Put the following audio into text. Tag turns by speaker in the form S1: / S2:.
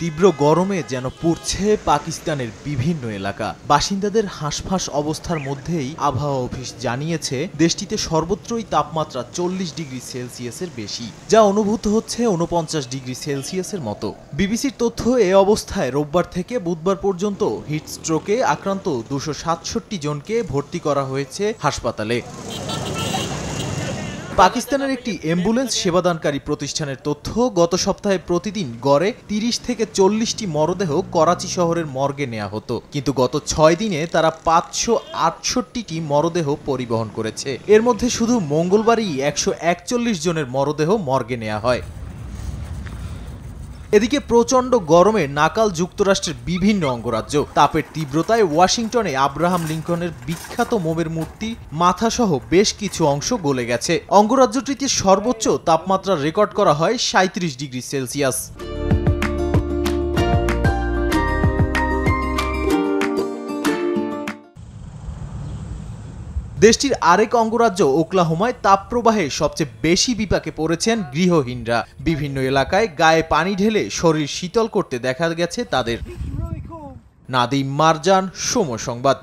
S1: তীব্র গরমে যেন পুড়ছে পাকিস্তানের বিভিন্ন এলাকা। বাসিন্দাদের হাঁসফাঁস অবস্থার মধ্যেই আবহাওয়া অফিস জানিয়েছে দেশটিতে সর্বত্রই তাপমাত্রা 40 ডিগ্রি সেলসিয়াসের বেশি, যা অনুভূত হচ্ছে 49 ডিগ্রি সেলসিয়াসের মতো। বিবিসির তথ্য, এ অবস্থায় রোববার থেকে বুধবার পর্যন্ত হিটস্ট্রোকে আক্রান্ত 267 জনকে ভর্তি করা হয়েছে হাসপাতালে। পাকিস্তানের একটি অ্যাম্বুলেন্স সেবাদানকারী প্রতিষ্ঠানের তথ্য, গত সপ্তাহে প্রতিদিন গড়ে 30 থেকে 40টি মরদেহ করাচি শহরের মর্গে নেওয়া হতো, কিন্তু গত 6 দিনে তারা 568টি মরদেহ পরিবহন করেছে। এর মধ্যে শুধু মঙ্গলবারই 141 জনের মরদেহ মর্গে নেওয়া হয়। এদিকে প্রচণ্ড গরমে নাকাল যুক্তরাষ্ট্রের বিভিন্ন অঙ্গরাজ্য। তাপের তীব্রতায় ওয়াশিংটনে আব্রাহাম লিঙ্কনের বিখ্যাত মোমের মূর্তি মাথাসহ বেশ কিছু অংশ গলে গেছে। অঙ্গরাজ্যটিতে সর্বোচ্চ তাপমাত্রা রেকর্ড করা হয় 37 ডিগ্রি সেলসিয়াস। দেশটির আরেক অঙ্গরাজ্য ওকলাহোমায় তাপপ্রবাহে সবচেয়ে বেশি বিপাকে পড়েছেন গৃহহীনরা। বিভিন্ন এলাকায় গায়ে পানি ঢেলে শরীর শীতল করতে দেখা গেছে তাদের। নাদিম মারজান, সময় সংবাদ।